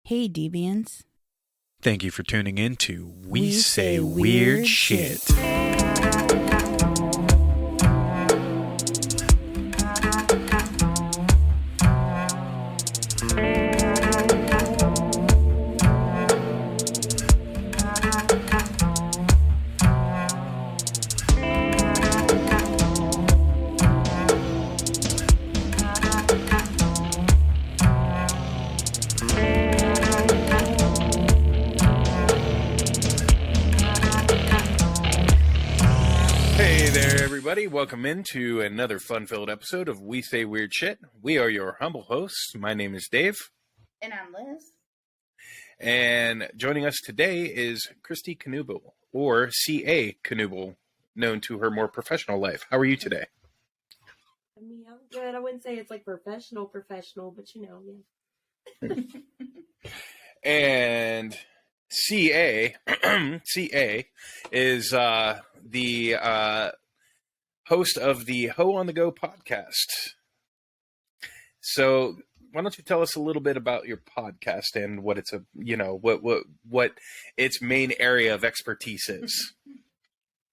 Hey, Deviants. Thank you for tuning in to We Say Weird Shit. Welcome into another fun-filled episode of We Say Weird Shit. We are your humble hosts. My name is Dave. And I'm Liz. And joining us today is Christy Kanooble, or C.A. Kanooble, known to her more professional life. How are you today? I mean, I'm good. I wouldn't say it's like professional, but you know, yeah. And C.A. C.A. is the host of the Hoe On the Go podcast. So why don't you tell us a little bit about your podcast and what it's what its main area of expertise is?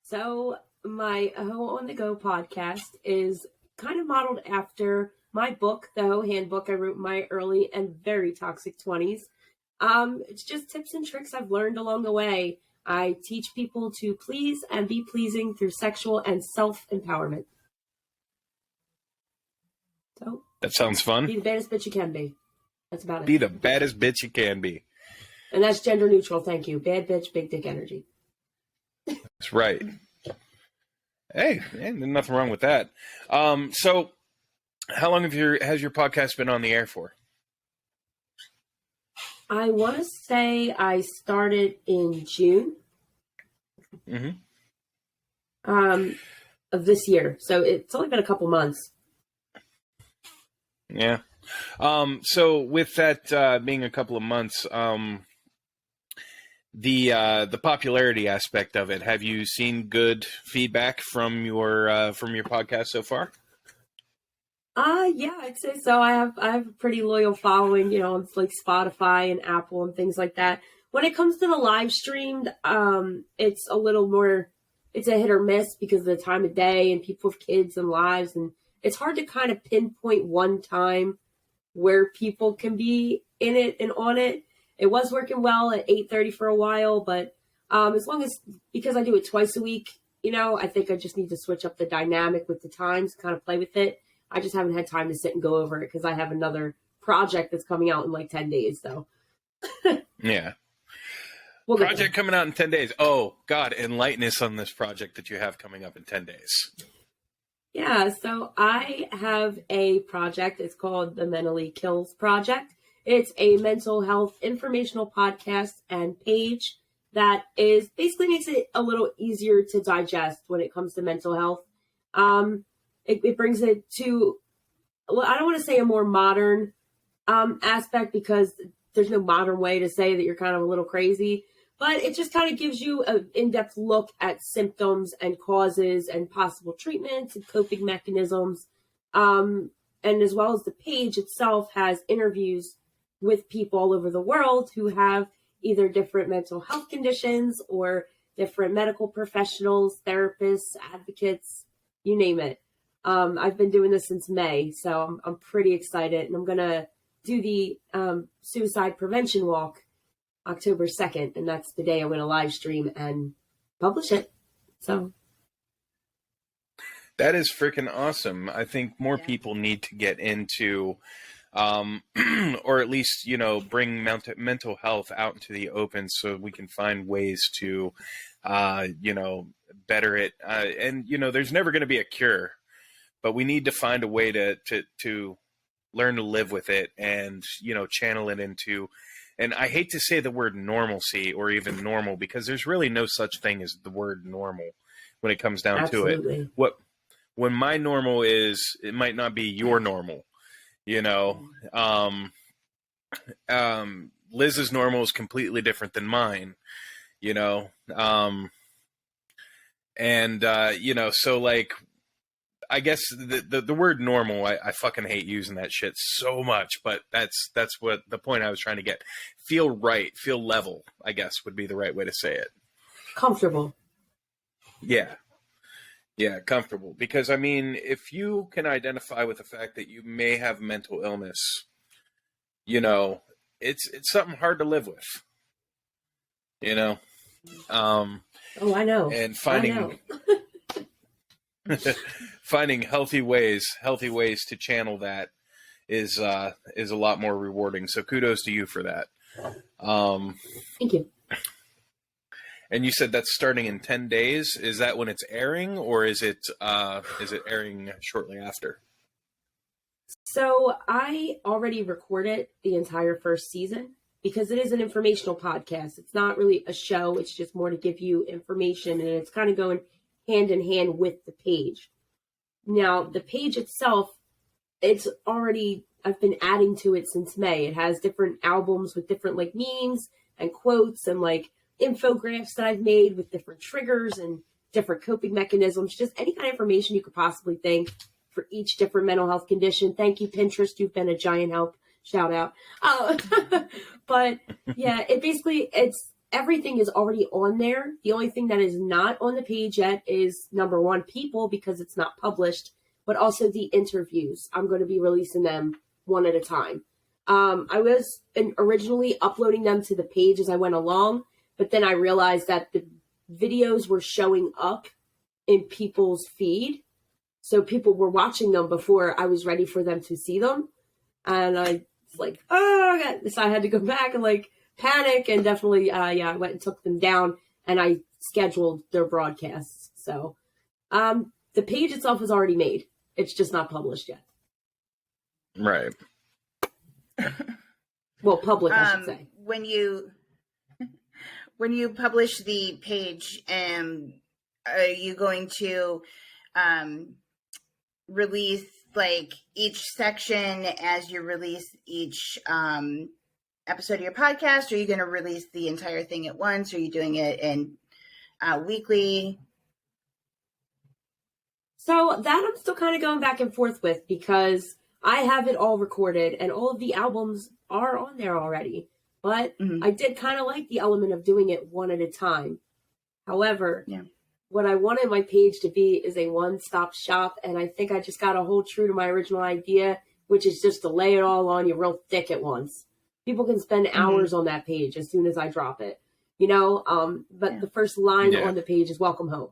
So my Hoe On the Go podcast is kind of modeled after my book, the Hoe Handbook I wrote in my early and very toxic 20s. It's just tips and tricks I've learned along the way. I teach people to please and be pleasing through sexual and self-empowerment. So that sounds fun. Be the baddest bitch you can be. That's about it. Be the baddest bitch you can be. And that's gender neutral, thank you. Bad bitch, big dick energy. That's right. Hey, man, there's nothing wrong with that. So how long has your podcast been on the air for? I want to say I started in June of this year. So it's only been a couple months. Yeah. So with that being a couple of months, the popularity aspect of it, have you seen good feedback from your podcast so far? Yeah, I'd say so. I have a pretty loyal following, you know, on like Spotify and Apple and things like that. When it comes to the live streamed, it's a little more, it's a hit or miss because of the time of day and people with kids and lives, and it's hard to kind of pinpoint one time where people can be in it and on it. It was working well at 8:30 for a while, but because I do it twice a week, you know, I think I just need to switch up the dynamic with the times, kind of play with it. I just haven't had time to sit and go over it because I have another project that's coming out in like 10 days. So, yeah. Project coming out in 10 days. Oh, God, enlighten us on this project that you have coming up in 10 days. Yeah, so I have a project. It's called the Mentally Kills Project. It's a mental health informational podcast and page that is basically makes it a little easier to digest when it comes to mental health. It brings it to, well, I don't want to say a more modern aspect because there's no modern way to say that you're kind of a little crazy, but it just kind of gives you an in-depth look at symptoms and causes and possible treatments and coping mechanisms. And as well as the page itself has interviews with people all over the world who have either different mental health conditions or different medical professionals, therapists, advocates, you name it. I've been doing this since May, so I'm pretty excited. And I'm going to do the suicide prevention walk October 2nd. And that's the day I'm going to live stream and publish it. So that is freaking awesome. I think more people need to get into, or at least, you know, bring mental health out into the open so we can find ways to, you know, better it. And, you know, there's never going to be a cure. But we need to find a way to learn to live with it and, you know, channel it into, and I hate to say the word normalcy or even normal because there's really no such thing as the word normal when it comes down to it. When my normal is, it might not be your normal, you know. Liz's normal is completely different than mine, you know. You know, so like, I guess the word normal, I fucking hate using that shit so much, but that's what the point I was trying to get. Feel right, feel level, I guess would be the right way to say it. Comfortable. Yeah. Yeah, comfortable. Because, I mean, if you can identify with the fact that you may have mental illness, you know, it's something hard to live with, you know? Oh, I know. And I know. finding healthy ways to channel that is a lot more rewarding. So kudos to you for that. Thank you. And you said that's starting in 10 days. Is that when it's airing, or is it airing shortly after? So I already recorded the entire first season because it is an informational podcast. It's not really a show. It's just more to give you information, and it's kind of going hand in hand with the page. Now, the page itself, I've been adding to it since May. It has different albums with different like memes and quotes and like infographics that I've made with different triggers and different coping mechanisms, just any kind of information you could possibly think for each different mental health condition. Thank you, Pinterest. You've been a giant help. Shout out. But yeah, everything is already on there. The only thing that is not on the page yet is number one, people, because it's not published, but also the interviews. I'm going to be releasing them one at a time. I was originally uploading them to the page as I went along, but then I realized that the videos were showing up in people's feed. So people were watching them before I was ready for them to see them. And I was like, oh, God. So I had to go back and like panic and definitely, I went and took them down and I scheduled their broadcasts. So the page itself is already made. It's just not published yet. Right. Well, public, I should say. When you publish the page, are you going to release like each section as you release each episode of your podcast? Or are you going to release the entire thing at once? Or are you doing it in weekly? So that I'm still kind of going back and forth with because I have it all recorded and all of the albums are on there already. But I did kind of like the element of doing it one at a time. However, what I wanted my page to be is a one-stop shop. And I think I just got to hold true to my original idea, which is just to lay it all on you real thick at once. People can spend hours on that page as soon as I drop it, you know? But the first line on the page is welcome home.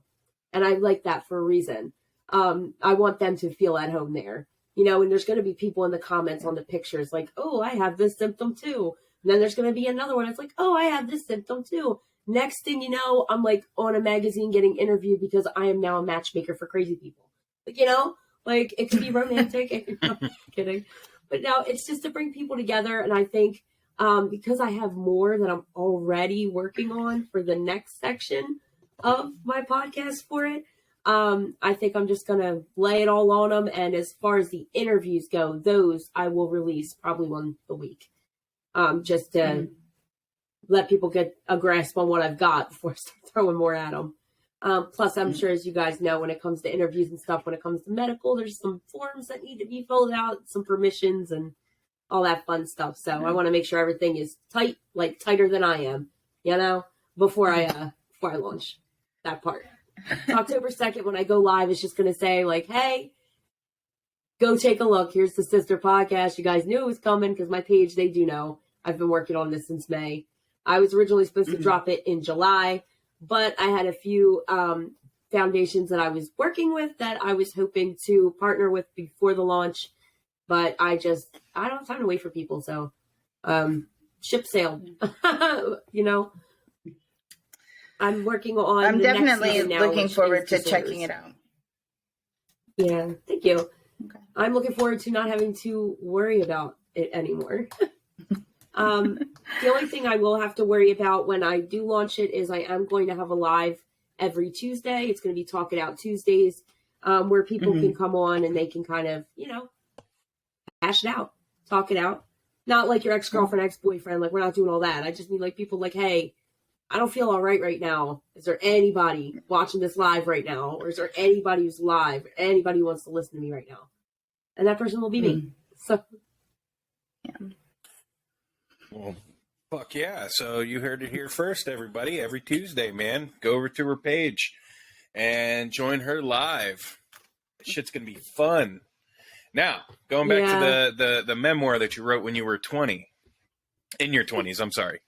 And I like that for a reason. I want them to feel at home there, you know, and there's going to be people in the comments on the pictures like, oh, I have this symptom too. And then there's going to be another one. It's like, oh, I have this symptom too. Next thing you know, I'm like on a magazine getting interviewed because I am now a matchmaker for crazy people. Like, you know, like it could be romantic. I'm kidding. But no, it's just to bring people together. And I think because I have more that I'm already working on for the next section of my podcast for it, I think I'm just going to lay it all on them. And as far as the interviews go, those I will release probably one a week. Just to let people get a grasp on what I've got before I start throwing more at them. Plus, I'm sure, as you guys know, when it comes to interviews and stuff, when it comes to medical, there's some forms that need to be filled out, some permissions and all that fun stuff. So I want to make sure everything is tight, like tighter than I am, you know, before I launch that part. So October 2nd, when I go live, it's just going to say like, hey, go take a look. Here's the sister podcast. You guys knew it was coming because my page, they do know. I've been working on this since May. I was originally supposed to drop it in July, but I had a few foundations that I was working with that I was hoping to partner with before the launch. But I don't have time to wait for people. So ship sail, you know. I'm working on. I'm the definitely next now, looking forward to checking it out. Yeah, thank you. Okay. I'm looking forward to not having to worry about it anymore. The only thing I will have to worry about when I do launch it is I am going to have a live every Tuesday. It's going to be Talk It Out Tuesdays, where people can come on and they can kind of, you know, hash it out, talk it out. Not like your ex-girlfriend, ex-boyfriend. Like, we're not doing all that. I just mean like people like, hey, I don't feel all right now. Is there anybody watching this live right now? Or is there anybody who's live? Anybody who wants to listen to me right now? And that person will be me. So, yeah. Well, fuck yeah. So you heard it here first, everybody. Every Tuesday, man, go over to her page and join her live. Shit's going to be fun. Now, going back to the memoir that you wrote when you were 20. In your 20s, I'm sorry.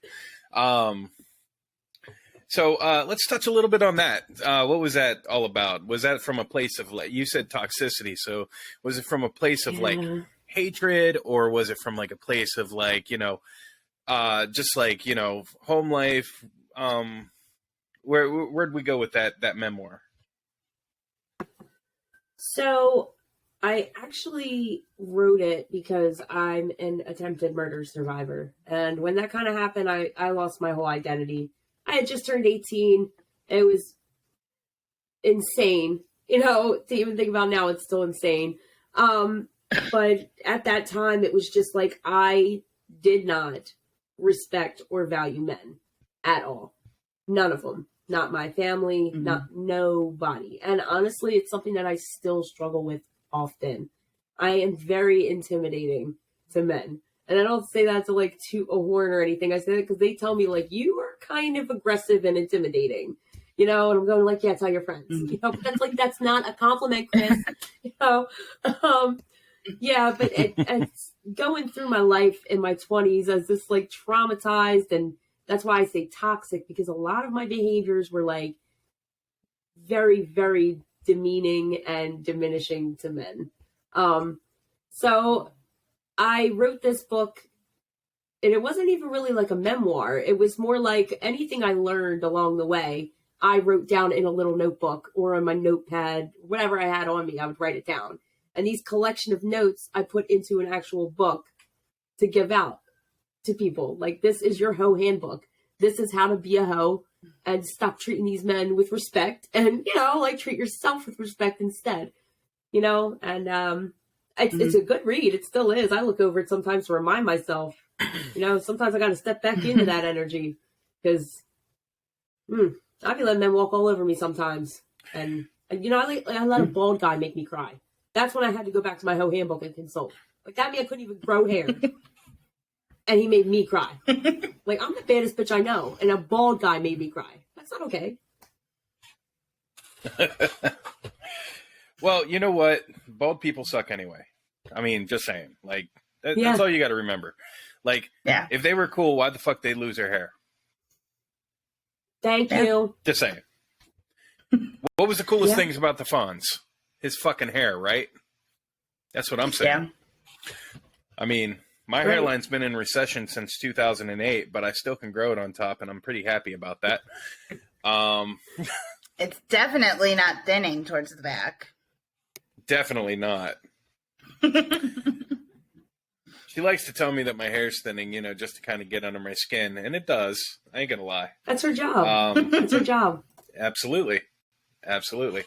So let's touch a little bit on that. What was that all about? Was that from a place of, like, you said toxicity, so was it from a place of like hatred, or was it from like a place of like, you know, just like, you know, home life? Where'd we go with that memoir? So I actually wrote it because I'm an attempted murder survivor. And when that kind of happened, I lost my whole identity. I had just turned 18. It was insane. You know, to even think about now, it's still insane. But at that time, it was just like, I did not respect or value men at all. None of them. Not my family, not nobody. And honestly, it's something that I still struggle with often. I am very intimidating to men. And I don't say that to like toot a horn or anything. I say that because they tell me like, you are kind of aggressive and intimidating, you know, and I'm going like, yeah, tell your friends, you know, but that's like, that's not a compliment, Chris, you know? Yeah, but it's going through my life in my 20s as this like traumatized, and that's why I say toxic, because a lot of my behaviors were like very, very demeaning and diminishing to men. So I wrote this book, and it wasn't even really like a memoir. It was more like anything I learned along the way, I wrote down in a little notebook or on my notepad, whatever I had on me, I would write it down. And these collection of notes I put into an actual book to give out to people. Like, this is your Hoe Handbook. This is how to be a hoe and stop treating these men with respect, and, you know, like, treat yourself with respect instead, you know? And it's a good read. It still is. I look over it sometimes to remind myself, you know, sometimes I got to step back into that energy, because I be letting men walk all over me sometimes. And you know, I let a bald guy make me cry. That's when I had to go back to my Hoe Handbook and consult. Like, that mean I couldn't even grow hair. And he made me cry. Like, I'm the baddest bitch I know, and a bald guy made me cry. That's not okay. Well, you know what? Bald people suck anyway. I mean, just saying. Like, that's all you got to remember. Like, if they were cool, why the fuck they lose their hair? Thank you. Just saying. What was the coolest things about the Fonz? His fucking hair, right? That's what I'm saying. Yeah. I mean, my hairline's been in recession since 2008, but I still can grow it on top, and I'm pretty happy about that. It's definitely not thinning towards the back. Definitely not. She likes to tell me that my hair's thinning, you know, just to kind of get under my skin, and it does. I ain't gonna lie. That's her job. That's her job. Absolutely. So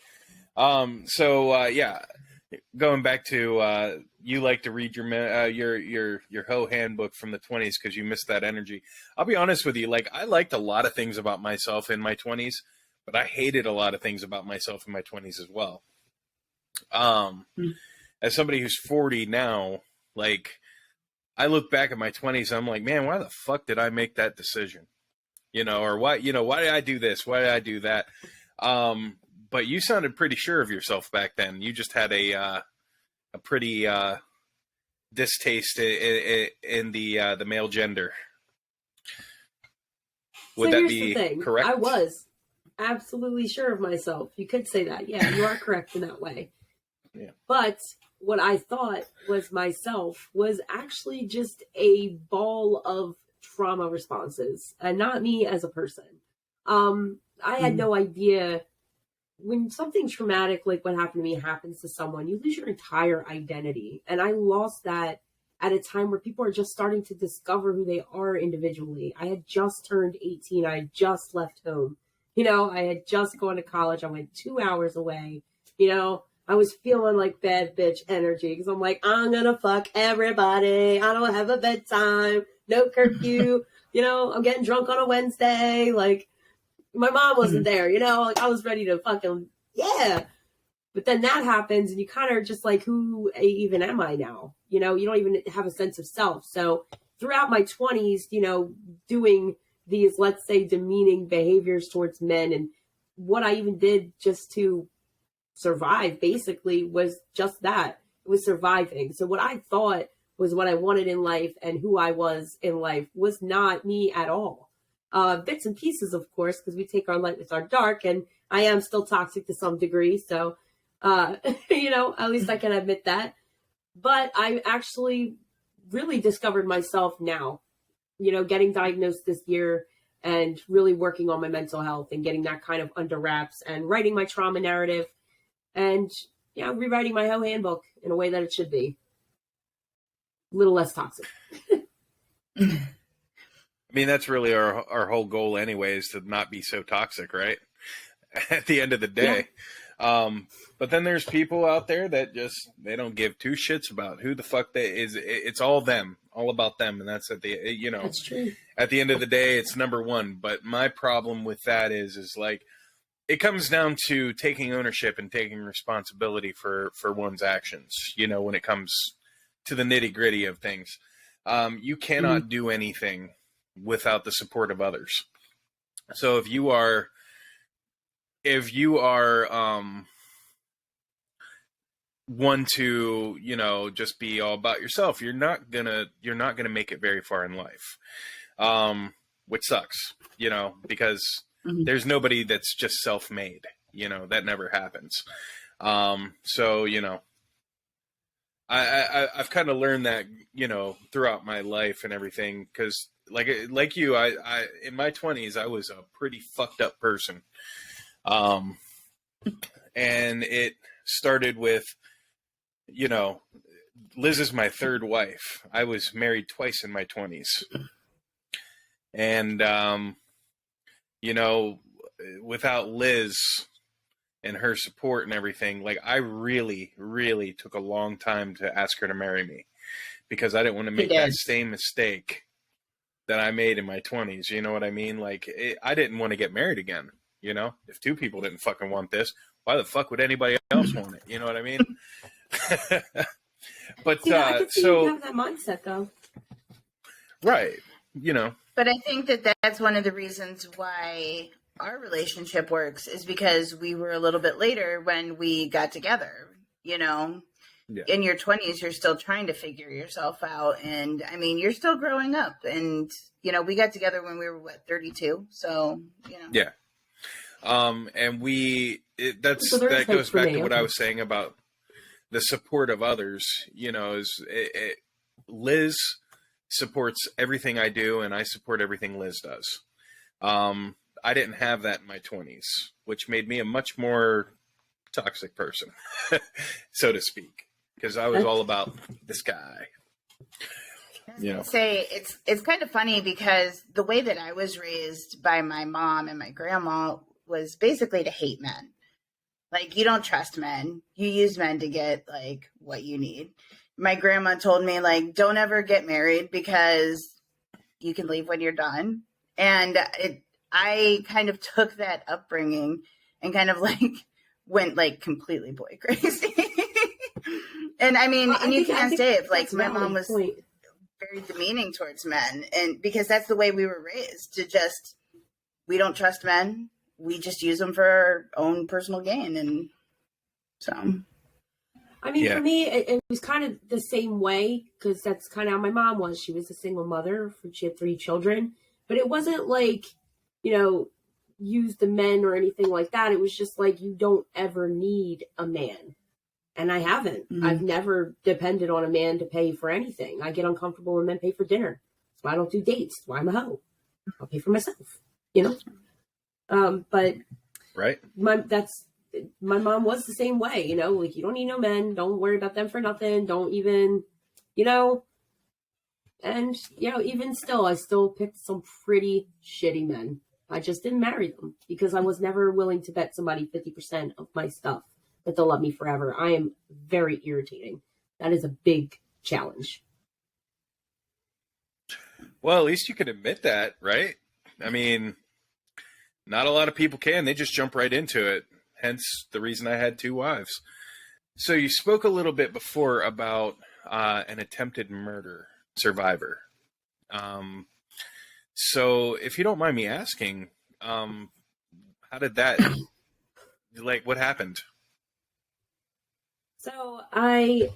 going back to you like to read your Hoe Handbook from the 20s because you missed that energy. I'll be honest with you, like, I liked a lot of things about myself in my 20s, but I hated a lot of things about myself in my 20s as well. As somebody who's 40 now, like, I look back at my 20s, I'm like, man, why the fuck did I make that decision? You know, or why did I do this? Why did I do that? But you sounded pretty sure of yourself back then. You just had a pretty distaste in the male gender. Would that be correct? I was absolutely sure of myself. You could say that. Yeah, you are correct in that way. Yeah. But what I thought was myself was actually just a ball of trauma responses, and not me as a person. I had no idea. When something traumatic like what happened to me happens to someone, you lose your entire identity. And I lost that at a time where people are just starting to discover who they are individually. I had just turned 18. I had just left home. You know, I had just gone to college. I went 2 hours away. You know, I was feeling like bad bitch energy because I'm like, I'm going to fuck everybody. I don't have a bedtime. no curfew, I'm getting drunk on a Wednesday. Like, my mom wasn't there, like I was ready to fucking, yeah. But then that happens and you kind of just like, who even am I now? You don't even have a sense of self. So throughout my 20s, doing these, let's say, demeaning behaviors towards men, and what I even did just to survive basically was just that. It was surviving. So what I thought was what I wanted in life and who I was in life was not me at all. Bits and pieces, of course, because we take our light with our dark, and I am still toxic to some degree. So, at least I can admit that. But I actually really discovered myself now, getting diagnosed this year and really working on my mental health and getting that kind of under wraps and writing my trauma narrative and, rewriting my Hoe Handbook in a way that it should be. A little less toxic. I mean, that's really our whole goal anyway, is to not be so toxic, right? At the end of the day. Yeah. But then there's people out there that they don't give two shits about who the fuck they is. It's all them, all about them. And that's that's true. At the end of the day, it's number one. But my problem with that is like, it comes down to taking ownership and taking responsibility for one's actions, when it comes to the nitty gritty of things. You cannot do anything without the support of others. So if you are one to, just be all about yourself, you're not gonna make it very far in life. Which sucks, because there's nobody that's just self-made, that never happens. So, I've kind of learned that, throughout my life and everything, because like you, I in my 20s, I was a pretty fucked up person. And it started with, Liz is my third wife. I was married twice in my 20s. And, without Liz and her support and everything, like, I really, really took a long time to ask her to marry me, because I didn't want to make that same mistake that I made in my 20s. You know what I mean? Like, I didn't want to get married again. If two people didn't fucking want this, why the fuck would anybody else want it? You know what I mean? But I could see you have that mindset, though. Right. But I think that's one of the reasons why our relationship works, is because we were a little bit later when we got together. Yeah. In your 20s, you're still trying to figure yourself out. And I mean, you're still growing up. And, we got together when we were, 32? So, Yeah. And that goes back to what I was saying about the support of others, Liz supports everything I do, and I support everything Liz does. I didn't have that in my 20s, which made me a much more toxic person, so to speak, because I was all about this guy. Say it's kind of funny, because the way that I was raised by my mom and my grandma was basically to hate men. Like, you don't trust men. You use men to get, like, what you need. My grandma told me, like, don't ever get married because you can leave when you're done. And I kind of took that upbringing and kind of, like, went, like, completely boy crazy. And, I mean, and you can't say it. Like, my mom was very demeaning towards men. And because that's the way we were raised, to just, we don't trust men. We just use them for our own personal gain. And so, I mean, for me, it was kind of the same way, because that's kind of how my mom was. She was a single mother. She had 3 children. But it wasn't like, use the men or anything like that. It was just like, you don't ever need a man. And I haven't. Mm-hmm. I've never depended on a man to pay for anything. I get uncomfortable when men pay for dinner. That's why I don't do dates. That's why I'm a hoe. I'll pay for myself, But right. My mom was the same way, like, you don't need no men. Don't worry about them for nothing. Don't even, and, even still, I still picked some pretty shitty men. I just didn't marry them because I was never willing to bet somebody 50% of my stuff that they'll love me forever. I am very irritating. That is a big challenge. Well, at least you can admit that, right? I mean, not a lot of people can. They just jump right into it. Hence the reason I had 2 wives. So you spoke a little bit before about an attempted murder survivor. So if you don't mind me asking, how did that, like, what happened? So I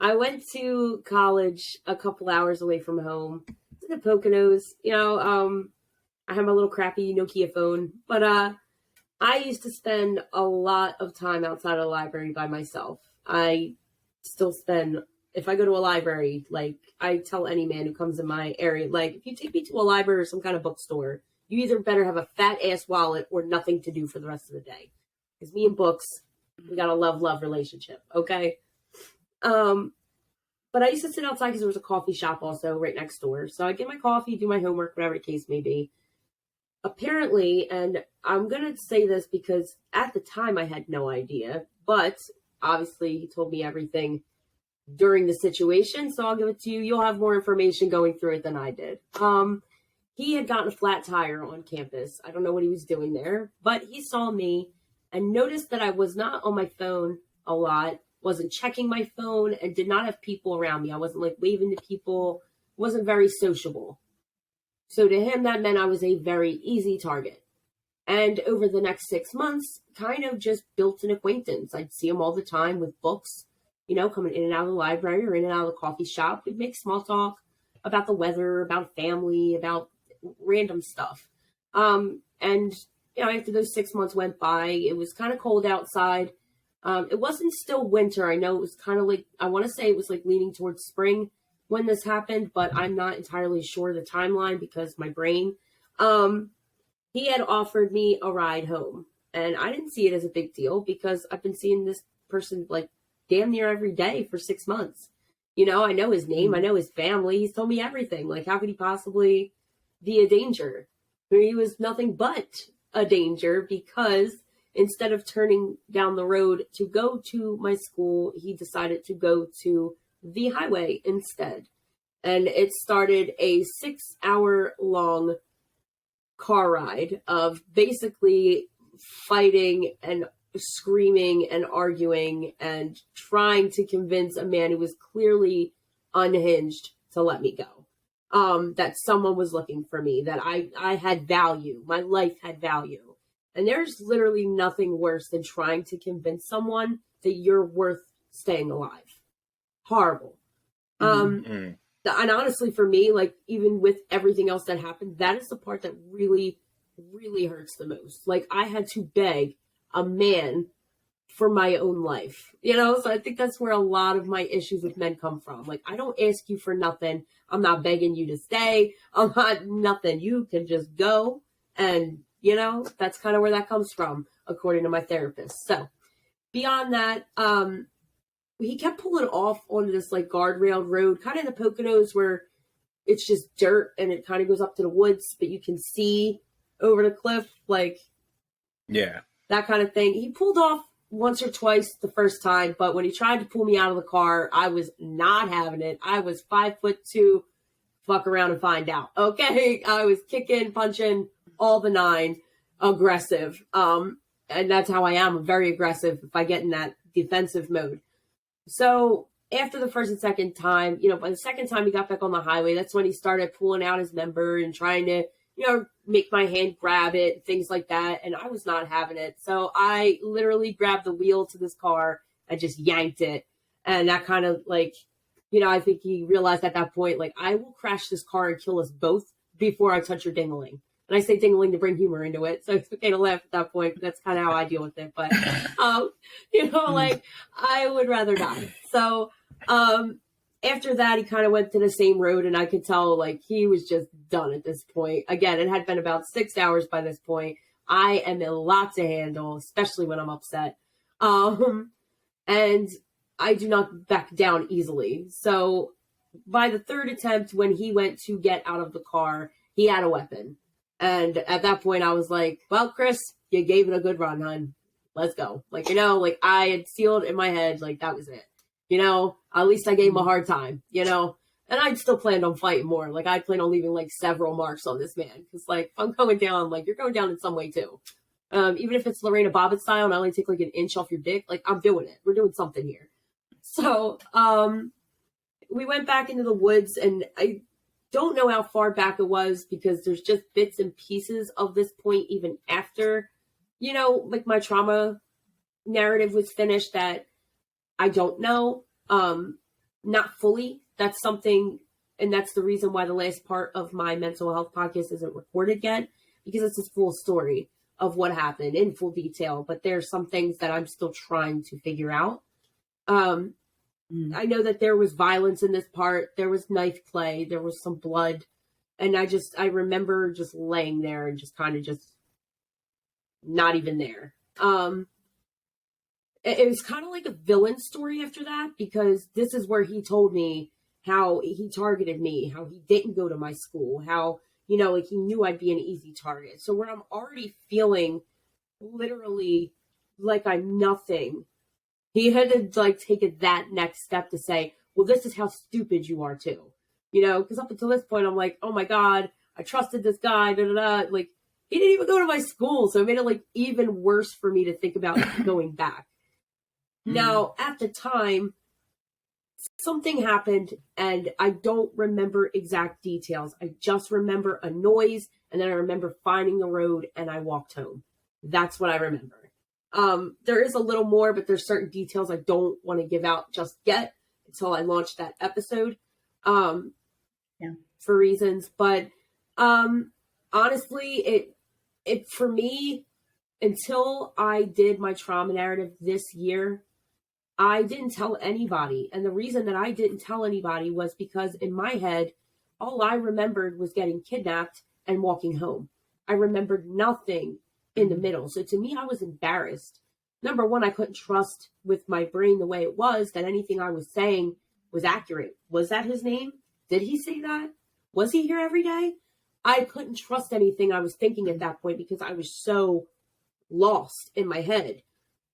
went to college a couple hours away from home, to the Poconos. I had my little crappy Nokia phone, but I used to spend a lot of time outside of the library by myself. I still spend, if I go to a library, like, I tell any man who comes in my area, like, if you take me to a library or some kind of bookstore, you either better have a fat ass wallet or nothing to do for the rest of the day. Because me and books, we got a love relationship, okay? But I used to sit outside because there was a coffee shop also right next door. So I get my coffee, do my homework, whatever the case may be. Apparently, and I'm going to say this because at the time I had no idea, but obviously he told me everything during the situation, so I'll give it to you. You'll have more information going through it than I did. He had gotten a flat tire on campus. I don't know what he was doing there, but he saw me and noticed that I was not on my phone a lot, wasn't checking my phone, and did not have people around me. I wasn't like waving to people, wasn't very sociable. So to him, that meant I was a very easy target. And over the next 6 months, kind of just built an acquaintance. I'd see him all the time with books, coming in and out of the library or in and out of the coffee shop. We'd make small talk about the weather, about family, about random stuff. And after those 6 months went by, it was kind of cold outside. It wasn't still winter. I know it was kind of like, I want to say it was like leaning towards spring when this happened, but I'm not entirely sure of the timeline because my brain. He had offered me a ride home, and I didn't see it as a big deal because I've been seeing this person like damn near every day for 6 months. I know his name, I know his family. He's told me everything. Like, how could he possibly be a danger? He was nothing but a danger because instead of turning down the road to go to my school, he decided to go to the highway instead. And it started a 6-hour long car ride of basically fighting and screaming and arguing and trying to convince a man who was clearly unhinged to let me go. That someone was looking for me, that I had value, my life had value. And there's literally nothing worse than trying to convince someone that you're worth staying alive. Horrible. And honestly, for me, like, even with everything else that happened, that is the part that really, really hurts the most. Like, I had to beg a man for my own life, so I think that's where a lot of my issues with men come from. Like, I don't ask you for nothing. I'm not begging you to stay. I'm not nothing. You can just go. And, that's kind of where that comes from, according to my therapist. So beyond that, he kept pulling off on this like guardrailed road, kind of in the Poconos where it's just dirt and it kind of goes up to the woods, but you can see over the cliff, like, yeah, that kind of thing. He pulled off once or twice the first time, but when he tried to pull me out of the car, I was not having it. I was 5'2", fuck around and find out. Okay. I was kicking, punching, all the nine, aggressive. And that's how I am. I'm very aggressive if I get in that defensive mode. So after the first and second time, by the second time he got back on the highway, that's when he started pulling out his member and trying to, make my hand grab it, things like that. And I was not having it. So I literally grabbed the wheel to this car and just yanked it. And that kind of like, I think he realized at that point, like, I will crash this car and kill us both before I touch your dingling. And I say dingling to bring humor into it. So it's okay to laugh at that point. That's kind of how I deal with it. But, like, I would rather die. So after that, he kind of went to the same road. And I could tell, like, he was just done at this point. Again, it had been about 6 hours by this point. I am a lot to handle, especially when I'm upset. And I do not back down easily. So by the third attempt, when he went to get out of the car, he had a weapon. And at that point, I was like, well, Chris, you gave it a good run, hon. Let's go. Like, like, I had sealed in my head, like, that was it. At least I gave him a hard time, And I'd still planned on fighting more. Like, I'd plan on leaving, like, several marks on this man. Because, like, if I'm going down, like, you're going down in some way, too. Even if it's Lorena Bobbitt style and I only take, like, an inch off your dick, like, I'm doing it. We're doing something here. So, we went back into the woods, and I don't know how far back it was because there's just bits and pieces of this point even after, you know, like, my trauma narrative was finished that I don't know. Not fully. That's something, and that's the reason why the last part of my mental health podcast isn't recorded yet, because it's a full story of what happened in full detail. But there's some things that I'm still trying to figure out. I know that there was violence in this part. There was knife play. There was some blood. And I remember just laying there and just kind of just not even there. It was kind of like a villain story after that, because this is where he told me how he targeted me, how he didn't go to my school, how, you know, like, he knew I'd be an easy target. So when I'm already feeling literally like I'm nothing, he had to, like, take it that next step to say, well, this is how stupid you are too. You know, because up until this point, I'm like, oh my God, I trusted this guy, da da da. Like, he didn't even go to my school. So it made it, like, even worse for me to think about going back. Now, at the time, something happened, and I don't remember exact details. I just remember a noise, and then I remember finding the road, and I walked home. That's what I remember. There is a little more, but there's certain details I don't want to give out just yet until I launch that episode, for reasons. But honestly, it for me, until I did my trauma narrative this year, I didn't tell anybody. And the reason that I didn't tell anybody was because in my head, all I remembered was getting kidnapped and walking home. I remembered nothing in the middle. So to me, I was embarrassed. Number one, I couldn't trust with my brain the way it was that anything I was saying was accurate. Was that his name? Did he say that? Was he here every day? I couldn't trust anything I was thinking at that point because I was so lost in my head.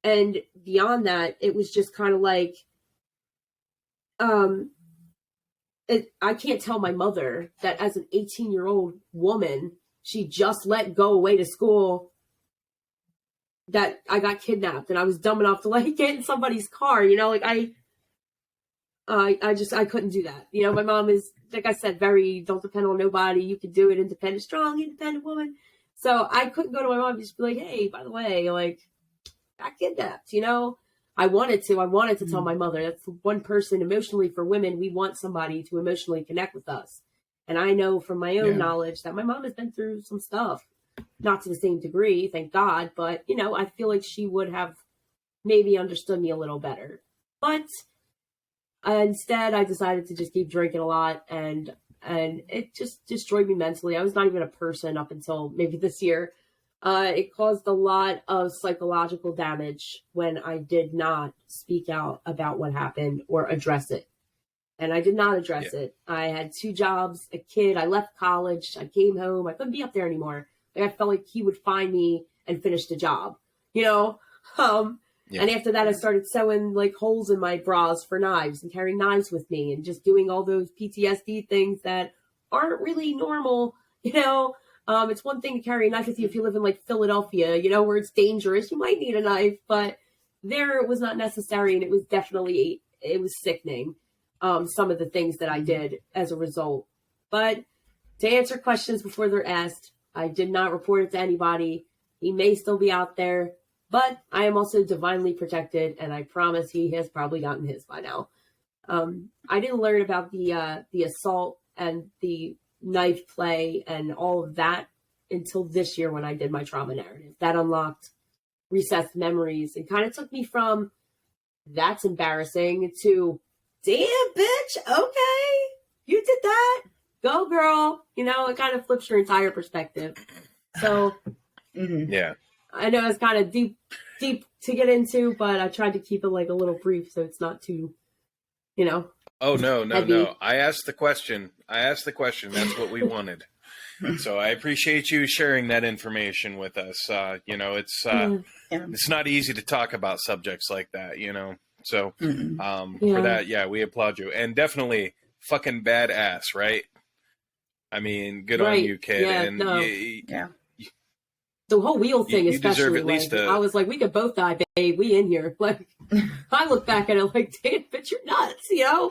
And beyond that, it was just kind of like, I can't tell my mother that as an 18-year-old woman, she just let go away to school, that I got kidnapped and I was dumb enough to, like, get in somebody's car, you know, like, I couldn't do that. You know, my mom is, like I said, very, don't depend on nobody. You can do it, independent, strong, independent woman. So I couldn't go to my mom and just be like, hey, by the way, like, got kidnapped, you know? I wanted to tell my mother. That's one person emotionally, for women, we want somebody to emotionally connect with us. And I know from my own knowledge that my mom has been through some stuff, not to the same degree, thank God, but, you know, I feel like she would have maybe understood me a little better. But instead, I decided to just keep drinking a lot, and it just destroyed me mentally. I was not even a person up until maybe this year. It caused a lot of psychological damage when I did not speak out about what happened or address it. And I did not address it. I had 2 jobs, a kid. I left college. I came home. I couldn't be up there anymore. Like, I felt like he would find me and finish the job, you know? And after that, I started sewing, like, holes in my bras for knives and carrying knives with me and just doing all those PTSD things that aren't really normal, you know? It's one thing to carry a knife with you if you live in, like, Philadelphia, you know, where it's dangerous. You might need a knife, but there it was not necessary, and it was definitely, it was sickening, some of the things that I did as a result. But to answer questions before they're asked, I did not report it to anybody. He may still be out there, but I am also divinely protected, and I promise he has probably gotten his by now. I didn't learn about the assault and the knife play and all of that until this year when I did my trauma narrative. That unlocked recessed memories and kind of took me from that's embarrassing to, damn, bitch, okay, you did that, go girl. You know, it kind of flips your entire perspective. So yeah, I know it's kind of deep to get into, but I tried to keep it, like, a little brief so it's not too, you know. Oh, no. Heavy. I asked the question. That's what we wanted. So I appreciate you sharing that information with us. You know, it's not easy to talk about subjects like that, you know. So for that, we applaud you. And definitely fucking badass, right? I mean, good on you, kid. Yeah, and no. Yeah. The whole wheel thing, you deserve especially, at least like, I was like, we could both die, babe. We in here. Like, I look back at it like, damn, but you're nuts, you know?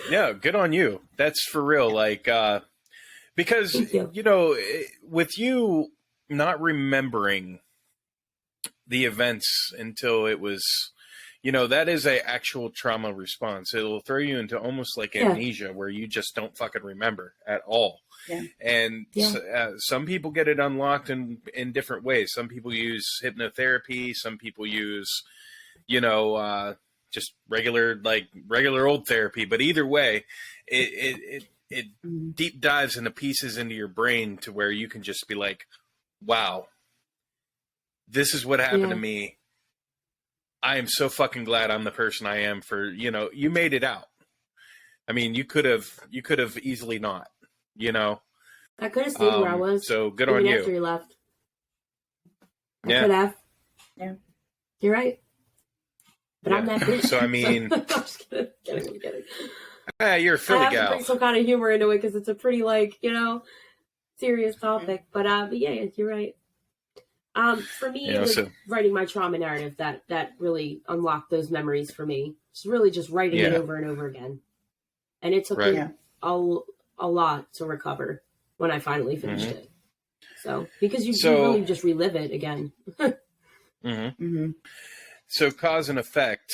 Yeah, good on you. That's for real. Like, because, you know, with you not remembering the events until it was, you know, that is a actual trauma response. It'll throw you into almost like amnesia where you just don't fucking remember at all. Yeah. And some people get it unlocked in different ways. Some people use hypnotherapy. Some people use, you know, just regular old therapy. But either way, it deep dives into pieces into your brain to where you can just be like, wow, this is what happened to me. I am so fucking glad I'm the person I am for, you know, you made it out. I mean, you could have easily not, you know. I could have stayed where I was. So good on you. After you left. I Yeah. could have. Yeah. You're right. But I'm that bitch. So, I mean. I'm just kidding. You're a Philly I have gal. to bring some kind of humor into it because it's a pretty, like, you know, serious topic. But yeah, you're right. For me, it was writing my trauma narrative that really unlocked those memories for me. It's really just writing it over and over again. And it took me a lot to recover when I finally finished it. So, because you really just relive it again. So cause and effect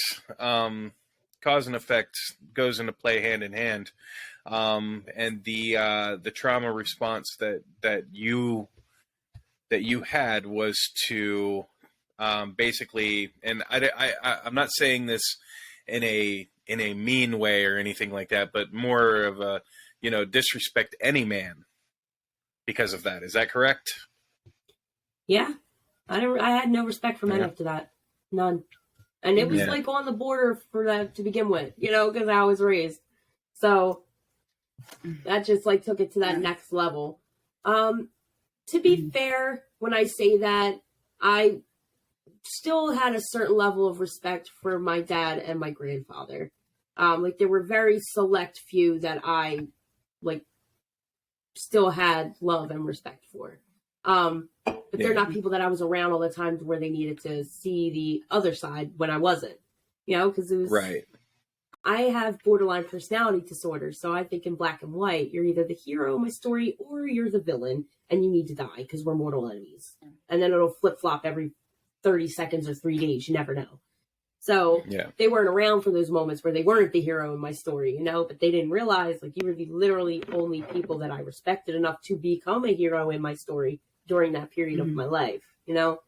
goes into play hand in hand. And the trauma response that you had was to basically, and I'm not saying this in a mean way or anything like that, but more of a, you know, disrespect any man because of that. Is that correct? Yeah, I had no respect for men after that, none, and it was like on the border for that to begin with, you know, because I was raised, so that just like took it to that next level. To be fair, when I say that, I still had a certain level of respect for my dad and my grandfather. Like, there were very select few that I, like, still had love and respect for. But they're not people that I was around all the time where they needed to see the other side when I wasn't. You know, because it was... Right. I have borderline personality disorder, so I think in black and white, you're either the hero in my story or you're the villain, and you need to die because we're mortal enemies. And then it'll flip-flop every 30 seconds or 3 days. You never know. So they weren't around for those moments where they weren't the hero in my story, you know, but they didn't realize, like, you were the literally only people that I respected enough to become a hero in my story during that period of my life, you know?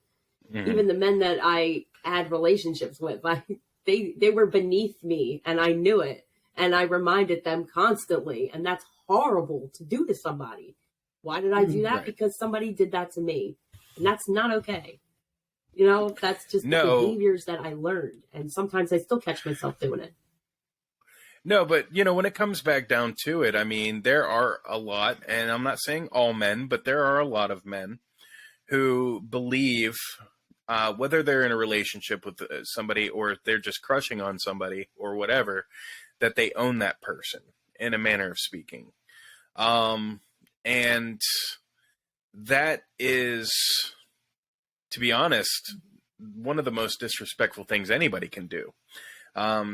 Even the men that I had relationships with, like, they were beneath me, and I knew it, and I reminded them constantly, and that's horrible to do to somebody. Why did I do that? Because somebody did that to me, and that's not okay. You know, that's just the behaviors that I learned, and sometimes I still catch myself doing it. No, but, you know, when it comes back down to it, I mean, there are a lot, and I'm not saying all men, but there are a lot of men who believe, whether they're in a relationship with somebody or they're just crushing on somebody or whatever, that they own that person in a manner of speaking. And that is, to be honest, one of the most disrespectful things anybody can do.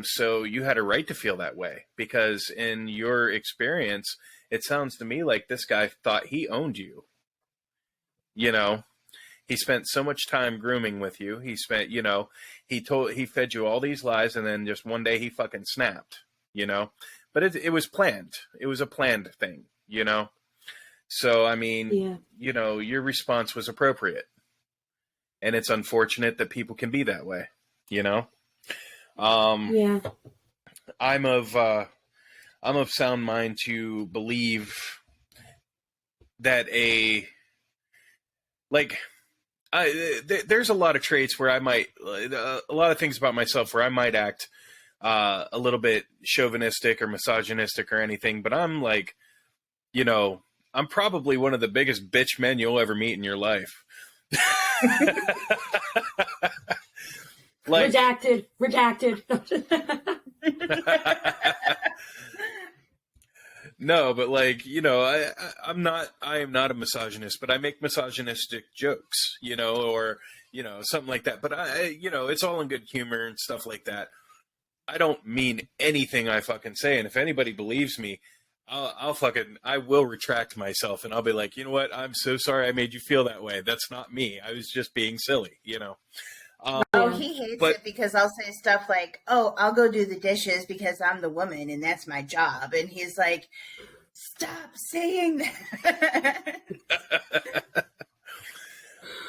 So you had a right to feel that way, because in your experience, it sounds to me like this guy thought he owned you. You know, he spent so much time grooming with you. He spent, you know, he fed you all these lies, and then just one day he fucking snapped, you know, but it was planned. It was a planned thing, you know? So, I mean, you know, your response was appropriate, and it's unfortunate that people can be that way, you know? I'm of sound mind to believe that there's a lot of traits where I might, a lot of things about myself where I might act a little bit chauvinistic or misogynistic or anything, but I'm like, you know, I'm probably one of the biggest bitch men you'll ever meet in your life. Like, redacted. no, but like, you know, I am not a misogynist, but I make misogynistic jokes, you know, or, you know, something like that. But you know, it's all in good humor and stuff like that. I don't mean anything I fucking say. And if anybody believes me, I will retract myself and I'll be like, you know what? I'm so sorry I made you feel that way. That's not me. I was just being silly, you know? Oh, he hates it because I'll say stuff like, oh, I'll go do the dishes because I'm the woman and that's my job. And he's like, stop saying that.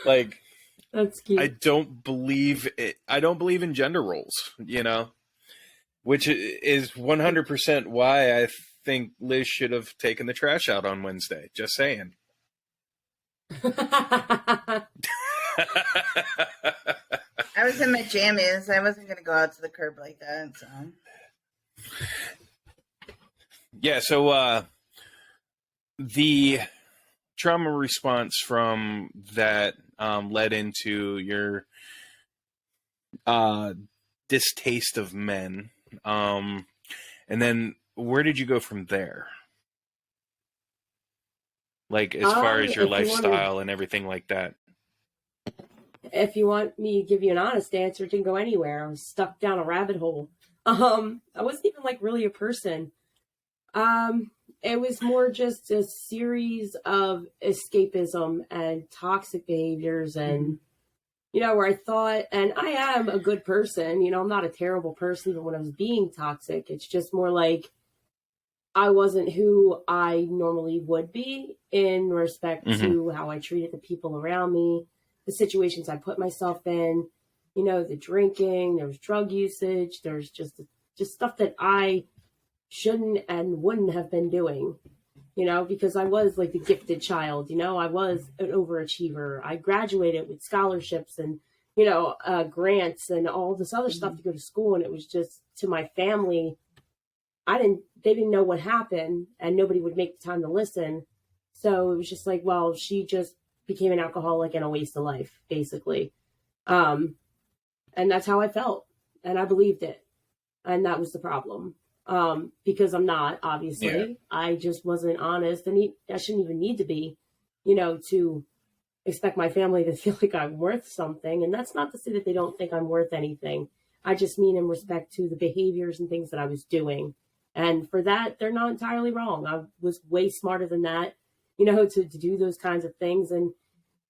Like, that's cute. I don't believe in gender roles, you know, which is 100% why I think Liz should have taken the trash out on Wednesday. Just saying. I was in my jammies. I wasn't going to go out to the curb like that. So. Yeah, so the trauma response from that led into your distaste of men. And then where did you go from there? Like, as far as your lifestyle and everything like that. If you want me to give you an honest answer, it didn't go anywhere. I was stuck down a rabbit hole. I wasn't even like really a person. It was more just a series of escapism and toxic behaviors and, you know, where I thought, and I am a good person, you know, I'm not a terrible person even when I was being toxic. It's just more like I wasn't who I normally would be in respect to how I treated the people around me, the situations I put myself in, you know, the drinking, there was drug usage, there's just stuff that I shouldn't and wouldn't have been doing, you know, because I was like the gifted child, you know, I was an overachiever. I graduated with scholarships and, you know, grants and all this other stuff to go to school. And it was just to my family, they didn't know what happened and nobody would make the time to listen. So it was just like, well, she just became an alcoholic and a waste of life, basically. And that's how I felt. And I believed it. And that was the problem. Because I'm not, obviously. Yeah. I just wasn't honest. And I shouldn't even need to be, you know, to expect my family to feel like I'm worth something. And that's not to say that they don't think I'm worth anything. I just mean in respect to the behaviors and things that I was doing. And for that, they're not entirely wrong. I was way smarter than that, you know, to do those kinds of things. And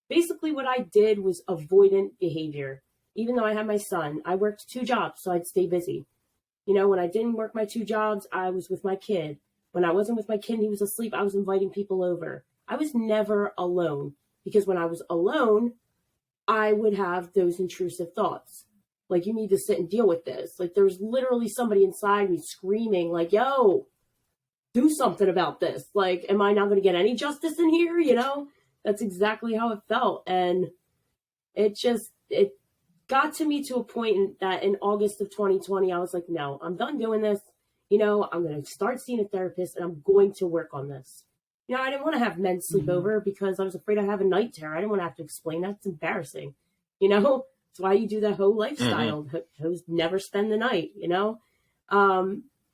basically what I did was avoidant behavior. Even though I had my son, I worked 2 jobs so I'd stay busy. You know, when I didn't work my 2 jobs, I was with my kid. When I wasn't with my kid and he was asleep, I was inviting people over. I was never alone because when I was alone, I would have those intrusive thoughts. Like, you need to sit and deal with this. Like, there's literally somebody inside me screaming, like, yo, do something about this. Like, am I not going to get any justice in here? You know, that's exactly how it felt. And it got to me to a point that in August of 2020, I was like, no, I'm done doing this. You know, I'm going to start seeing a therapist and I'm going to work on this. You know, I didn't want to have men sleep over because I was afraid I'd have a night terror. I didn't want to have to explain that. It's embarrassing. You know, it's why you do that hoe lifestyle. Hoes never spend the night, you know,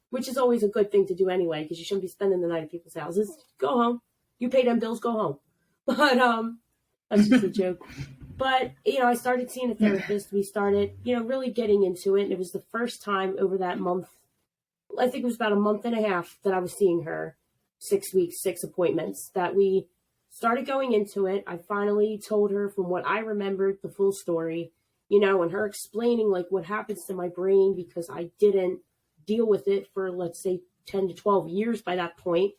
which is always a good thing to do anyway, because you shouldn't be spending the night at people's houses. Go home. You pay them bills, go home. But that's just a joke. But, you know, I started seeing a therapist. We started, you know, really getting into it. And it was the first time over that month, I think it was about a month and a half that I was seeing her, 6 weeks, 6 appointments, that we started going into it. I finally told her from what I remembered the full story, you know, and her explaining like what happens to my brain because I didn't deal with it for, let's say, 10 to 12 years by that point.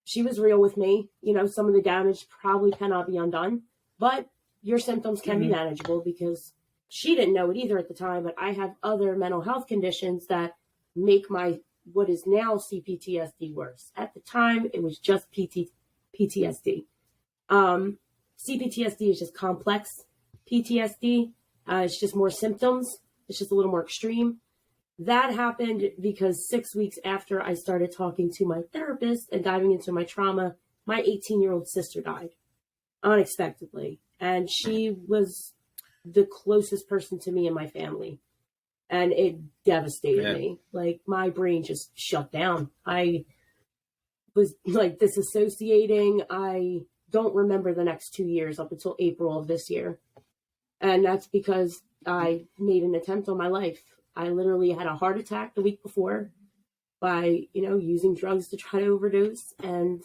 She was real with me. You know, some of the damage probably cannot be undone, but your symptoms can be manageable, because she didn't know it either at the time, but I have other mental health conditions that make my, what is now CPTSD worse. At the time, it was just PTSD. CPTSD is just complex PTSD. It's just more symptoms. It's just a little more extreme. That happened because 6 weeks after I started talking to my therapist and diving into my trauma, my 18-year-old sister died unexpectedly. And she was the closest person to me and my family. And it devastated me. Like, my brain just shut down. I was like disassociating. I don't remember the next 2 years up until April of this year. And that's because I made an attempt on my life. I literally had a heart attack the week before by, using drugs to try to overdose. And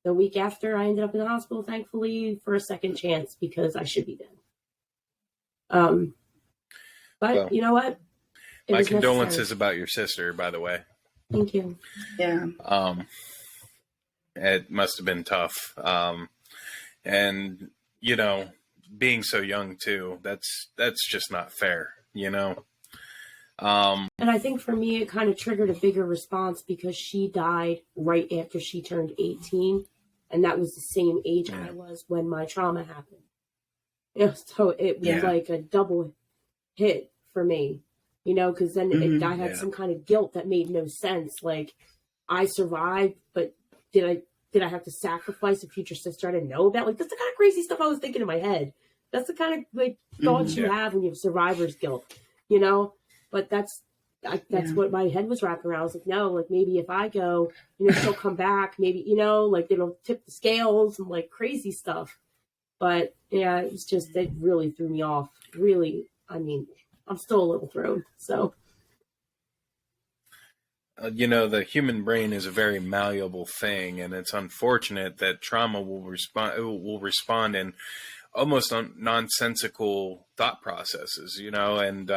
the week after, I ended up in the hospital, thankfully, for a second chance because I should be dead. But well, you know what? My condolences about your sister, by the way. Thank you. Yeah. It must have been tough. And, being so young too, that's just not fair, And I think for me, it kind of triggered a bigger response because she died right after she turned 18. And that was the same age I was when my trauma happened. So it was like a double hit for me, because then I had some kind of guilt that made no sense. Like, I survived, but did I have to sacrifice a future sister I didn't know about? Like, that's the kind of crazy stuff I was thinking in my head. That's the kind of thoughts you have when you have survivor's guilt, But that's what my head was wrapping around. I was like, no, like, maybe if I go, she'll come back. Maybe, like, it'll tip the scales and like crazy stuff. But yeah, it was just, it really threw me off. Really, I mean, I'm still a little thrown. So, the human brain is a very malleable thing, and it's unfortunate that trauma will respond in almost nonsensical thought processes. And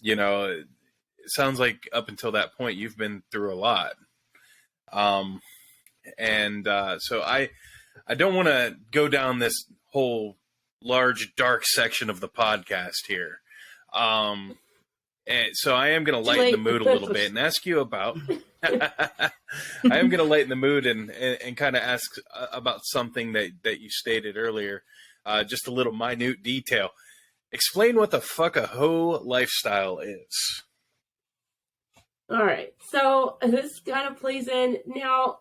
it sounds like up until that point you've been through a lot. So I don't want to go down this whole large dark section of the podcast here. And so I am going to lighten the mood a little bit and ask you about. I am going to lighten the mood and kind of ask about something that you stated earlier. Just a little minute detail. Explain what the fuck a hoe lifestyle is. All right. So this kind of plays in. Now,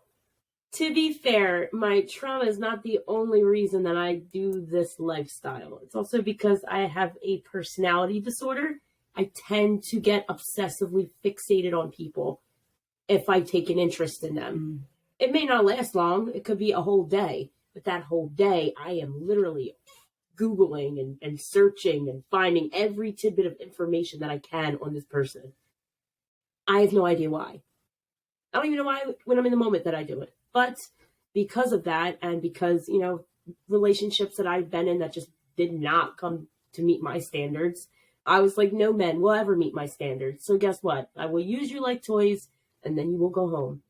to be fair, my trauma is not the only reason that I do this lifestyle. It's also because I have a personality disorder. I tend to get obsessively fixated on people if I take an interest in them. It may not last long. It could be a whole day. But that whole day, I am literally Googling and searching and finding every tidbit of information that I can on this person. I have no idea why. I don't even know why when I'm in the moment that I do it. But because of that, and because, relationships that I've been in that just did not come to meet my standards, I was like, no men will ever meet my standards. So guess what? I will use you like toys, and then you will go home.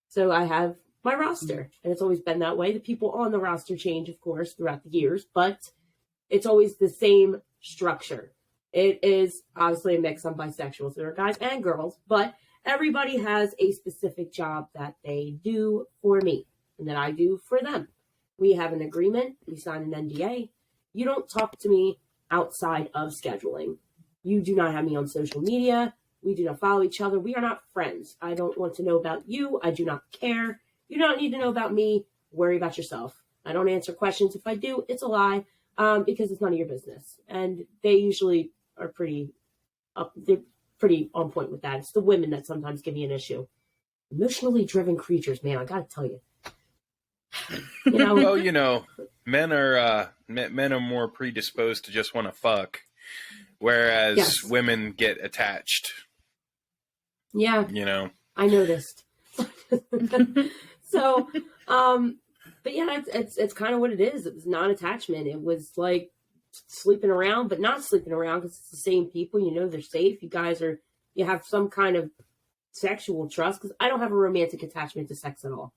So I have my roster, and it's always been that way. The people on the roster change, of course, throughout the years, but it's always the same structure. It is obviously a mix. I'm bisexual, so there are guys and girls, but everybody has a specific job that they do for me and that I do for them. We have an agreement. We sign an NDA. You don't talk to me outside of scheduling. You do not have me on social media. We do not follow each other. We are not friends. I don't want to know about you. I do not care. You don't need to know about me. Worry about yourself. I don't answer questions. If I do, it's a lie, because it's none of your business. And they usually are they're pretty on point with that. It's the women that sometimes give me an issue. Emotionally driven creatures, man, I gotta tell you. Well, men are more predisposed to just want to fuck, whereas women get attached. Yeah. I noticed. So, but yeah, it's kind of what it is. It was non-attachment. It was like sleeping around, but not sleeping around because it's the same people. They're safe. You have some kind of sexual trust, because I don't have a romantic attachment to sex at all.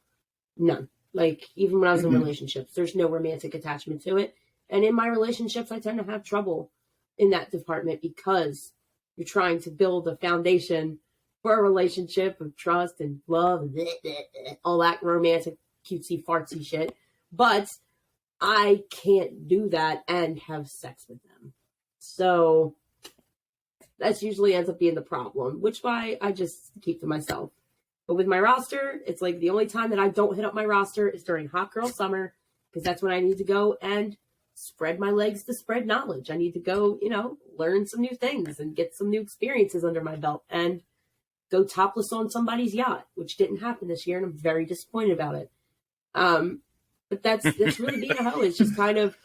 None. Like, even when I was in relationships, there's no romantic attachment to it. And in my relationships, I tend to have trouble in that department because you're trying to build a foundation for a relationship of trust and love and all that romantic, cutesy, fartsy shit. But I can't do that and have sex with them. So that usually ends up being the problem, which why I just keep to myself. But with my roster, it's like the only time that I don't hit up my roster is during hot girl summer, because that's when I need to go and spread my legs to spread knowledge. I need to go, learn some new things and get some new experiences under my belt and go topless on somebody's yacht, which didn't happen this year, and I'm very disappointed about it. But that's really being a hoe. It's just kind of,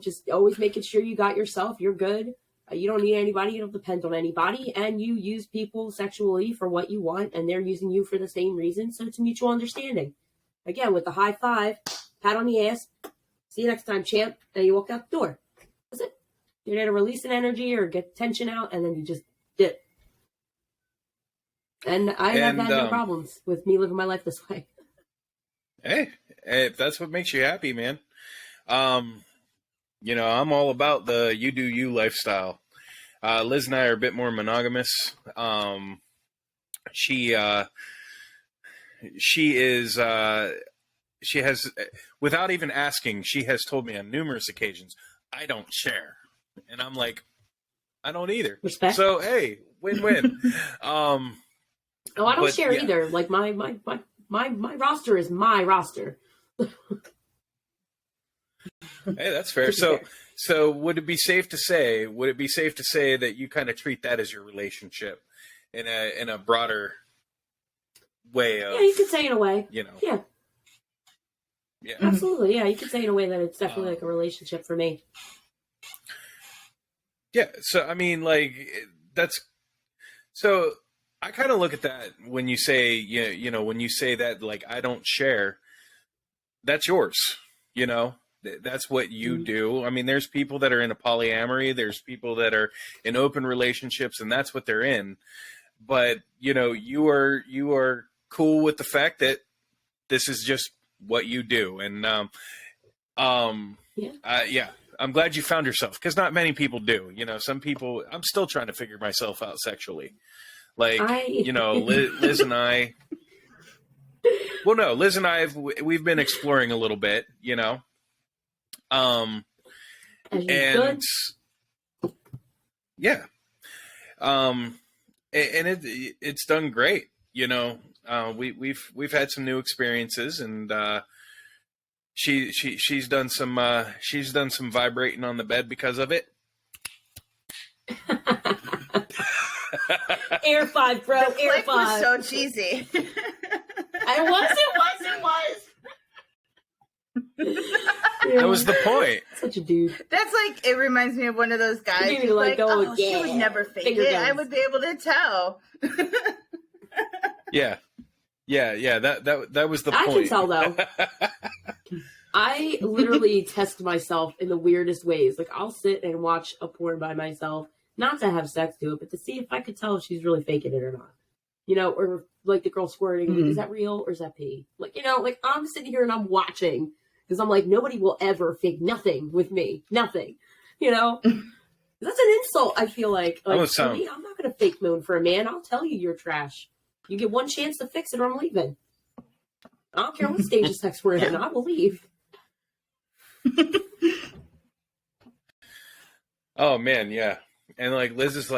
just always making sure you got yourself, you're good. You don't need anybody. You don't depend on anybody. And you use people sexually for what you want, and they're using you for the same reason. So it's a mutual understanding. Again, with the high five, pat on the ass, see you next time, champ. Then you walk out the door. That's it. You're there to release an energy or get tension out, and then you just dip. And I have had no problems with me living my life this way. Hey, if that's what makes you happy, man. I'm all about the you do you lifestyle. Liz and I are a bit more monogamous. She has, without even asking, she has told me on numerous occasions, I don't share. And I'm like, I don't either. Respect. So, hey, win-win. I don't share either. Like my roster is my roster. Hey, that's fair. So would it be safe to say that you kind of treat that as your relationship in a broader way of, yeah, you could say in a way. Yeah. Absolutely. Yeah, you could say in a way that it's definitely like a relationship for me. Yeah. So I mean, like so I kind of look at that when you say, when you say that, like, I don't share, that's yours, that's what you do. I mean, there's people that are in a polyamory, there's people that are in open relationships, and that's what they're in. But, you are cool with the fact that this is just what you do. And, I'm glad you found yourself, because not many people do. Some people, I'm still trying to figure myself out sexually. Like, Liz and I, well, no, Liz and I, we've been exploring a little bit, and yeah, and it's done great, we've had some new experiences, and she's done some vibrating on the bed because of it. Air 5, bro. The Air click 5 was so cheesy. It was. That was the point. Such a dude. That's like, it reminds me of one of those guys who's like, oh, she would never fake finger it. guns. I would be able to tell. Yeah. That was the point. I can tell, though. I literally test myself in the weirdest ways. Like, I'll sit and watch a porn by myself, not to have sex to it, but to see if I could tell if she's really faking it or not. Or like the girl squirting, like, is that real or is that pee? Like, like, I'm sitting here and I'm watching, because I'm like, nobody will ever fake nothing with me. Nothing. That's an insult, I feel like. Like, for me, I'm not going to fake moon for a man. I'll tell you you're trash. You get one chance to fix it or I'm leaving. I don't care what stage of sex we're in. I will leave. Oh, man, yeah. And, like, Liz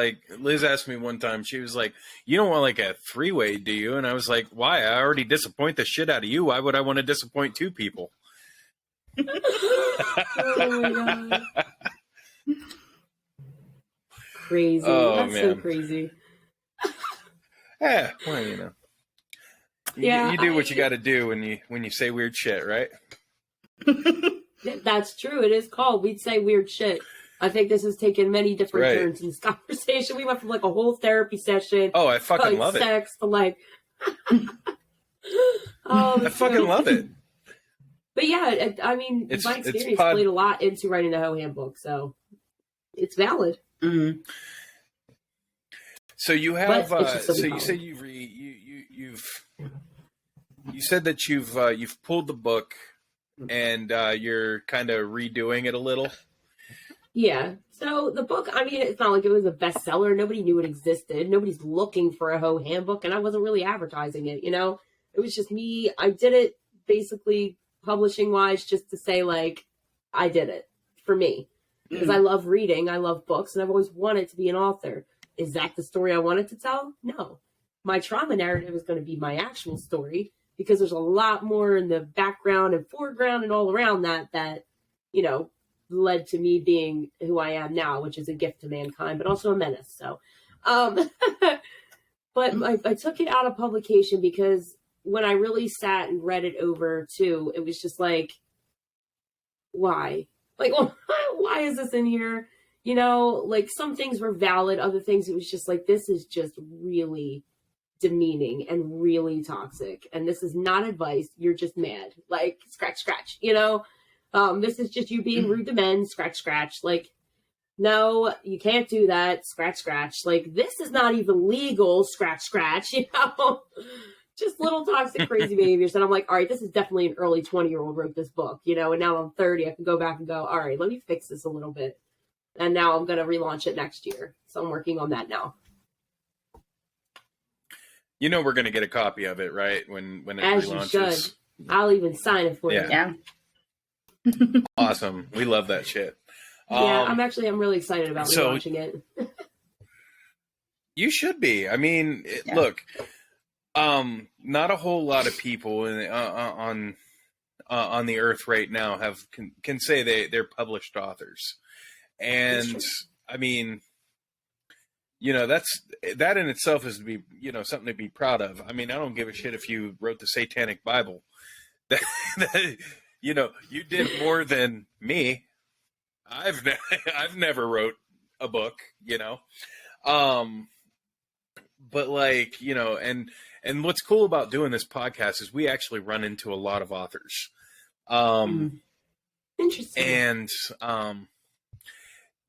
asked me one time, she was like, you don't want, like, a three-way, do you? And I was like, why? I already disappoint the shit out of you. Why would I want to disappoint two people? Oh, my God. Crazy. Oh, That's man. so crazy. Yeah, well, Yeah, you do what you got to do when you say weird shit, right? That's true. It is called. We'd say weird shit. I think this has taken many different turns in this conversation. We went from like a whole therapy session. Oh, I fucking love sex, it. to like. I fucking love it. But yeah, my experience played a lot into writing the Hoe Handbook, so it's valid. Mm-hmm. So you have. So you said you said that you've pulled the book, and you're kind of redoing it a little. Yeah. So the book, it's not like it was a bestseller. Nobody knew it existed. Nobody's looking for a Hoe Handbook, and I wasn't really advertising it. It was just me. I did it basically publishing wise, just to say, like, I did it for me, because I love reading. I love books, and I've always wanted to be an author. Is that the story I wanted to tell? No. My trauma narrative is going to be my actual story, because there's a lot more in the background and foreground and all around that led to me being who I am now, which is a gift to mankind, but also a menace. So, but I took it out of publication because when I really sat and read it over too, it was just like, why? Like, why is this in here? You know, like some things were valid, other things it was just like, this is just really demeaning and really toxic. And this is not advice. You're just mad. Like, scratch, scratch, you know? This is just you being rude to men, scratch, scratch. Like, no, you can't do that, scratch, scratch. Like, this is not even legal, scratch, scratch, you know? Just little toxic, crazy behaviors. And I'm like, all right, this is definitely an early 20-year-old wrote this book, you know? And now I'm 30, I can go back and go, all right, let me fix this a little bit. And now I'm going to relaunch it next year. So I'm working on that now. You know we're going to get a copy of it, right? When it As relaunches. you should. I'll even sign it for you. Yeah. Awesome. We love that shit. Yeah, I'm really excited about relaunching it. You should be. I mean, look, not a whole lot of people on the earth right now can say they're published authors. And I mean, you know, that in itself is to be, you know, something to be proud of. I mean, I don't give a shit if you wrote the Satanic Bible. That you know, you did more than me. I've never wrote a book, you know. But like, you know, and what's cool about doing this podcast is we actually run into a lot of authors. Interesting. And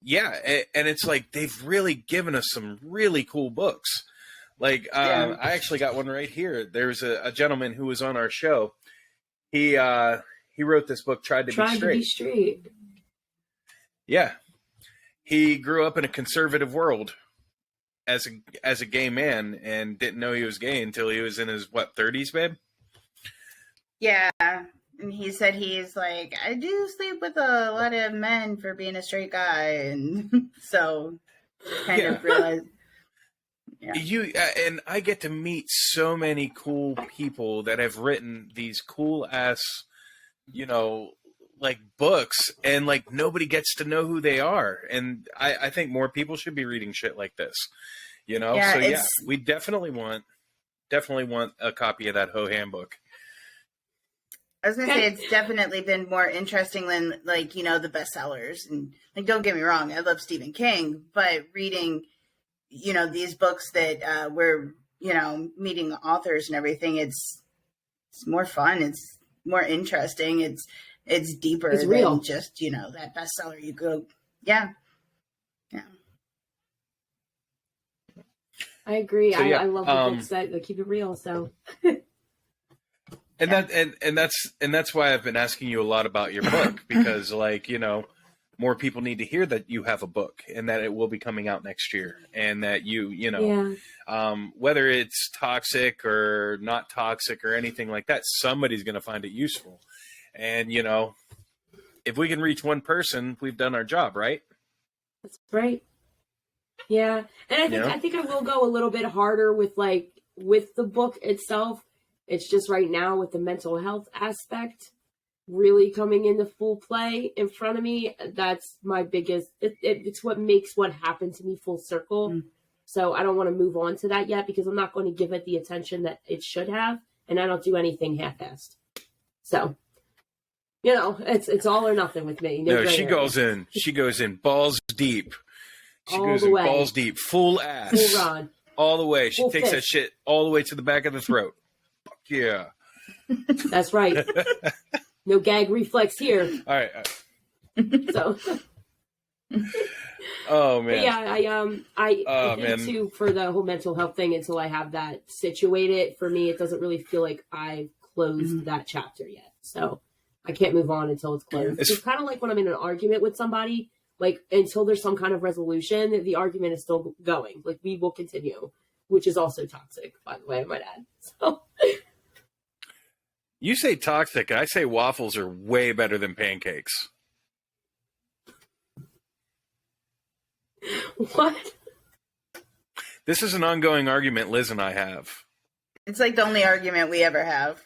yeah, and it's like they've really given us some really cool books. Like I actually got one right here. There's a gentleman who was on our show. He wrote this book, Tried to Be Straight. Yeah. He grew up in a conservative world as a gay man and didn't know he was gay until he was in his 30s, babe? Yeah. And he said he's like, I do sleep with a lot of men for being a straight guy, and so kind of realized. Yeah. And I get to meet so many cool people that have written these cool ass, you know, like books, and like nobody gets to know who they are. And I think more people should be reading shit like this, you know? Yeah, so we definitely want a copy of that Hoe Handbook. I was gonna say it's definitely been more interesting than, like, you know, the bestsellers. And like, don't get me wrong, I love Stephen King, but reading, you know, these books that we're, you know, meeting authors and everything, it's more fun. It's more interesting. It's deeper it's real. than just, you know, that bestseller. You go, yeah. I agree. So, I love the books that keep it real. So. And that's why I've been asking you a lot about your book, because, like, you know, more people need to hear that you have a book and that it will be coming out next year, and that you know, whether it's toxic or not toxic or anything like that, somebody's going to find it useful. And, you know, if we can reach one person, we've done our job, right? That's right. Yeah. And I think I will go a little bit harder with the book itself. It's just right now with the mental health aspect really coming into full play in front of me. That's my biggest, it's what makes what happened to me full circle. So I don't want to move on to that yet because I'm not going to give it the attention that it should have. And I don't do anything half-assed. So, you know, it's all or nothing with me. No, she goes in balls deep. She all goes the in way. balls deep, full ass. Full rod. All the way. She Full takes fist. that shit all the way to the back of the throat. Yeah. That's right. No gag reflex here. All right. So. Oh man. But yeah, I think too, for the whole mental health thing, until I have that situated, for me, it doesn't really feel like I've closed that chapter yet. So I can't move on until it's closed. It's kind of like when I'm in an argument with somebody, like until there's some kind of resolution, the argument is still going. Like we will continue, which is also toxic, by the way, I might add. So. You say toxic, I say waffles are way better than pancakes. What? This is an ongoing argument Liz and I have. It's like the only argument we ever have.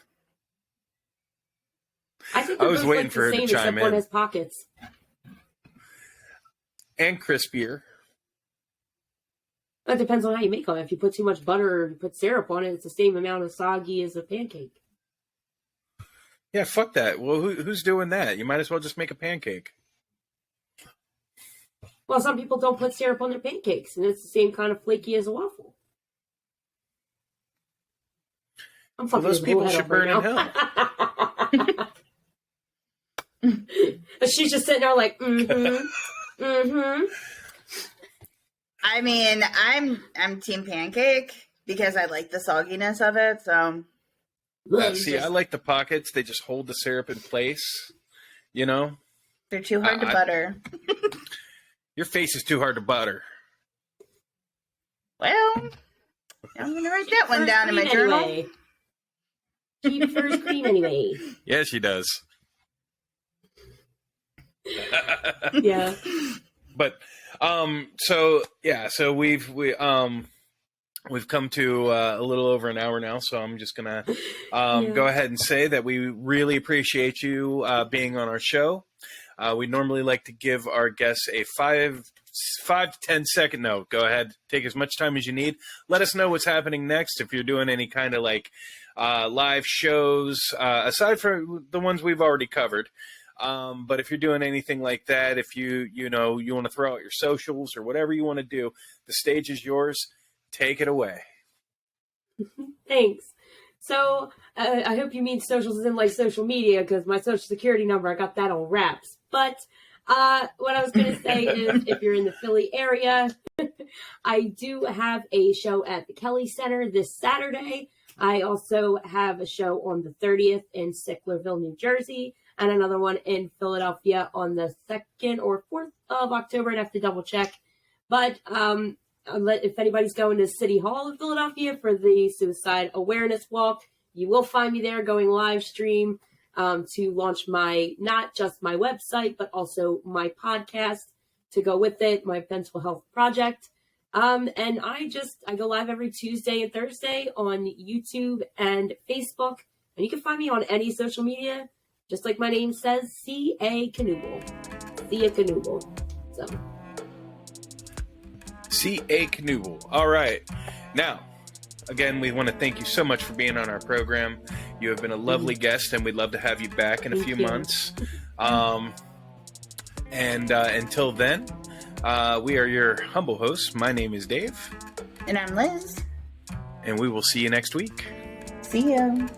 I think I was waiting like for her to same, chime except in. one has pockets. And crispier. It depends on how you make them. If you put too much butter or you put syrup on it, it's the same amount of soggy as a pancake. Yeah, fuck that. Well, who's doing that? You might as well just make a pancake. Well, some people don't put syrup on their pancakes, and it's the same kind of flaky as a waffle. I'm fucking those people should burn in hell. She's just sitting there like, I mean, I'm team pancake because I like the sogginess of it. So, see, I like the pockets. They just hold the syrup in place. You know, they're too hard to butter. Your face is too hard to butter. Well, I'm gonna write that one down in my journal. Anyway. She prefers cream anyway. Yeah, she does. Yeah. But so we've come to a little over an hour now, so I'm just gonna go ahead and say that we really appreciate you being on our show. We normally like to give our guests a 5 to 10 second note. Go ahead, take as much time as you need. Let us know what's happening next. If you're doing any kind of like live shows, aside from the ones we've already covered. But if you're doing anything like that, if you want to throw out your socials or whatever you want to do, the stage is yours. Take it away. Thanks. So I hope you mean socials as in like social media, because my social security number, I got that on wraps. But what I was going to say is if you're in the Philly area, I do have a show at the Kelly Center this Saturday. I also have a show on the 30th in Sicklerville, New Jersey, and another one in Philadelphia on the 2nd or 4th of October. I'd have to double check. But if anybody's going to City Hall of Philadelphia for the Suicide Awareness Walk, you will find me there going live stream to launch not just my website, but also my podcast to go with it, my mental health project. And I go live every Tuesday and Thursday on YouTube and Facebook. And you can find me on any social media, just like my name says, C.A. Kanooble. C.A. Kanooble. So. C.A. Kanooble. All right. Now, again, we want to thank you so much for being on our program. You have been a lovely guest, and we'd love to have you back in a few months. And until then, we are your humble hosts. My name is Dave. And I'm Liz. And we will see you next week. See ya.